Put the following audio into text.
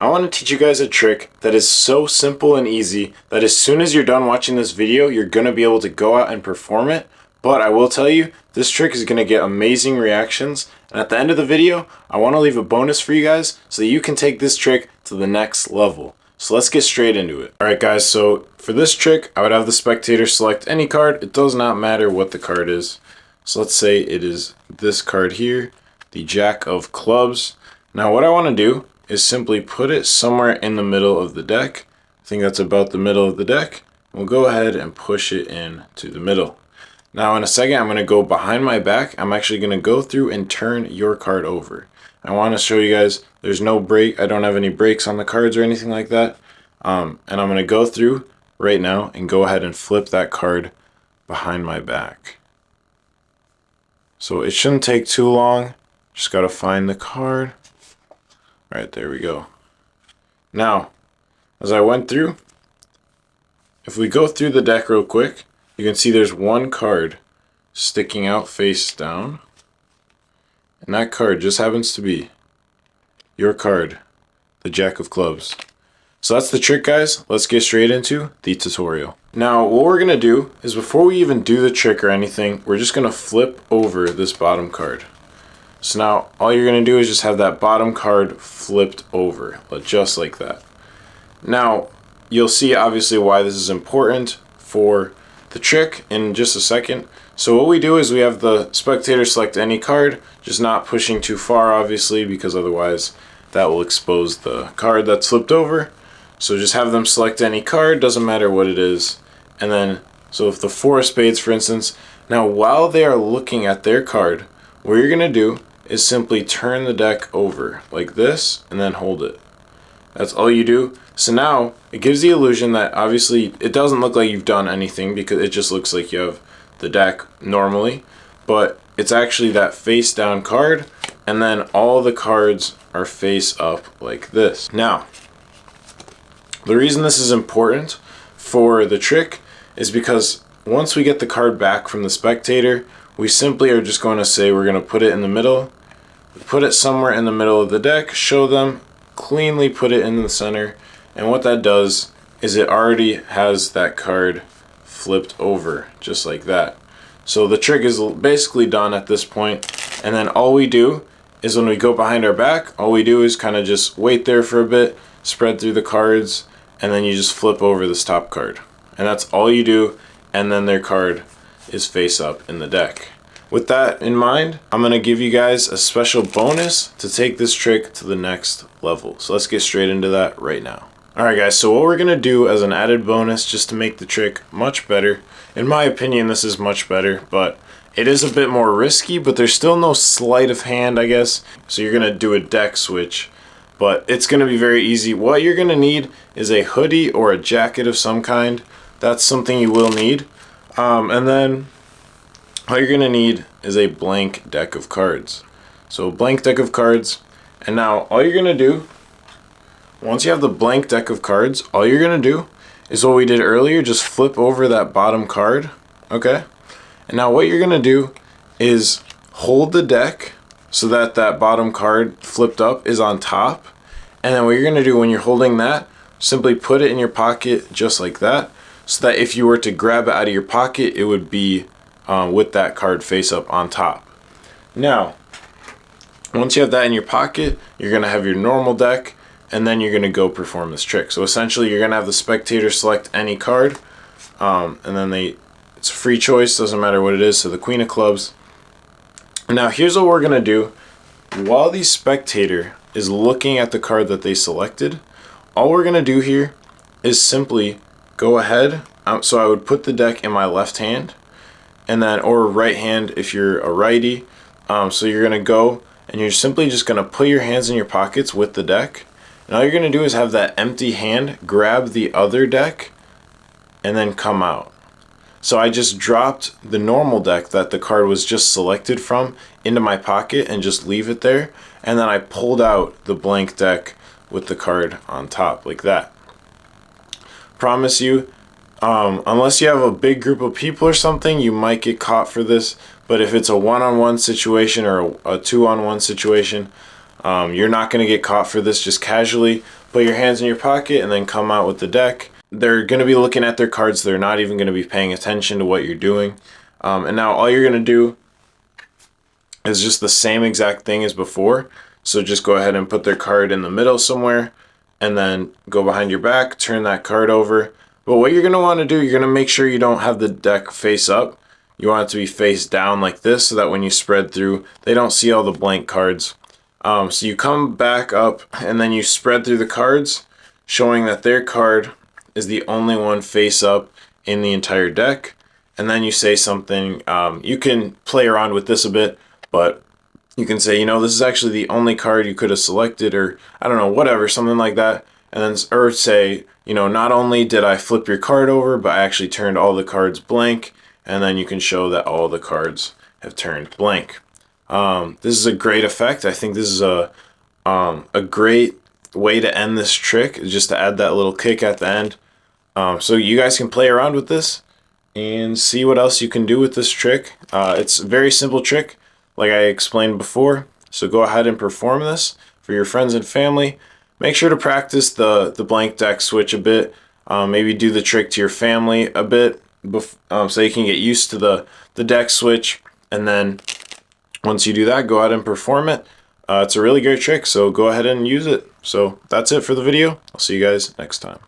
I want to teach you guys a trick that is so simple and easy that as soon as you're done watching this video, you're going to be able to go out and perform it. But I will tell you, this trick is going to get amazing reactions. And at the end of the video, I want to leave a bonus for you guys so that you can take this trick to the next level. So let's get straight into it. Alright guys, so for this trick, I would have the spectator select any card. It does not matter what the card is. So let's say it is this card here, the Jack of Clubs. Now what I want to do is simply put it somewhere in the middle of the deck. I think that's about the middle of the deck. We'll go ahead and push it in to the middle. Now in a second, I'm going to go behind my back. I'm actually going to go through and turn your card over. I want to show you guys there's no break. I don't have any breaks on the cards or anything like that. And I'm going to go through right now and go ahead and flip that card behind my back. So it shouldn't take too long. Just got to find the card. Right, there we go. Now, as I went through, if we go through the deck real quick, you can see there's one card sticking out face down. And that card just happens to be your card, the Jack of Clubs. So that's the trick, guys. Let's get straight into the tutorial. Now, what we're going to do is before we even do the trick or anything, we're just going to flip over this bottom card. So now all you're going to do is just have that bottom card flipped over, just like that. Now you'll see obviously why this is important for the trick in just a second. So what we do is we have the spectator select any card, just not pushing too far obviously, because otherwise that will expose the card that's flipped over. So just have them select any card, doesn't matter what it is. And then, so if the four of spades for instance, now while they are looking at their card, what you're going to do is simply turn the deck over like this and then hold it. That's all you do. So now it gives the illusion that obviously it doesn't look like you've done anything because it just looks like you have the deck normally, but it's actually that face down card and then all the cards are face up like this. Now, the reason this is important for the trick is because once we get the card back from the spectator, we simply are just going to say we're going to put it in the middle. Put it somewhere in the middle of the deck, show them, cleanly put it in the center, and what that does is it already has that card flipped over, just like that. So the trick is basically done at this point, and then all we do is when we go behind our back, all we do is kind of just wait there for a bit, spread through the cards, and then you just flip over this top card. And that's all you do, and then their card is face up in the deck. With that in mind, I'm going to give you guys a special bonus to take this trick to the next level. So let's get straight into that right now. Alright guys, so what we're going to do as an added bonus just to make the trick much better, in my opinion this is much better, but it is a bit more risky, but there's still no sleight of hand I guess. So you're going to do a deck switch, but it's going to be very easy. What you're going to need is a hoodie or a jacket of some kind. That's something you will need. And then all you're going to need is a blank deck of cards. So a blank deck of cards. And now all you're going to do, once you have the blank deck of cards, all you're going to do is what we did earlier, just flip over that bottom card. Okay? And now what you're going to do is hold the deck so that that bottom card flipped up is on top. And then what you're going to do when you're holding that, simply put it in your pocket just like that, so that if you were to grab it out of your pocket, it would be with that card face up on top. Now, once you have that in your pocket, you're going to have your normal deck, and then you're going to go perform this trick. So essentially, you're going to have the spectator select any card, and then it's a free choice, doesn't matter what it is, so the Queen of Clubs. Now, here's what we're going to do. While the spectator is looking at the card that they selected, all we're going to do here is simply go ahead. So I would put the deck in my left hand, and then or right hand if you're a righty. So you're gonna go and you're simply just gonna put your hands in your pockets with the deck, and all you're gonna do is have that empty hand grab the other deck and then come out. So I just dropped the normal deck that the card was just selected from into my pocket and just leave it there, and then I pulled out the blank deck with the card on top like that. Promise you, unless you have a big group of people or something, you might get caught for this. But if it's a one-on-one situation or a two-on-one situation, you're not going to get caught for this. Just casually put your hands in your pocket, and then come out with the deck. They're going to be looking at their cards. They're not even going to be paying attention to what you're doing. And now all you're going to do is just the same exact thing as before. So just go ahead and put their card in the middle somewhere, and then go behind your back, turn that card over. But what you're going to want to do, you're going to make sure you don't have the deck face up. You want it to be face down like this, so that when you spread through, they don't see all the blank cards. So you come back up, and then you spread through the cards, showing that their card is the only one face up in the entire deck. And then you say something, you can play around with this a bit, but you can say, you know, this is actually the only card you could have selected, or I don't know, whatever, something like that. And then, or say, you know, not only did I flip your card over, but I actually turned all the cards blank. And then you can show that all the cards have turned blank. This is a great effect. I think this is a great way to end this trick, just to add that little kick at the end. So you guys can play around with this and see what else you can do with this trick. It's a very simple trick, like I explained before. So go ahead and perform this for your friends and family. Make sure to practice the blank deck switch a bit. Maybe do the trick to your family a bit, so you can get used to the deck switch. And then once you do that, go ahead and perform it. It's a really great trick, so go ahead and use it. So that's it for the video. I'll see you guys next time.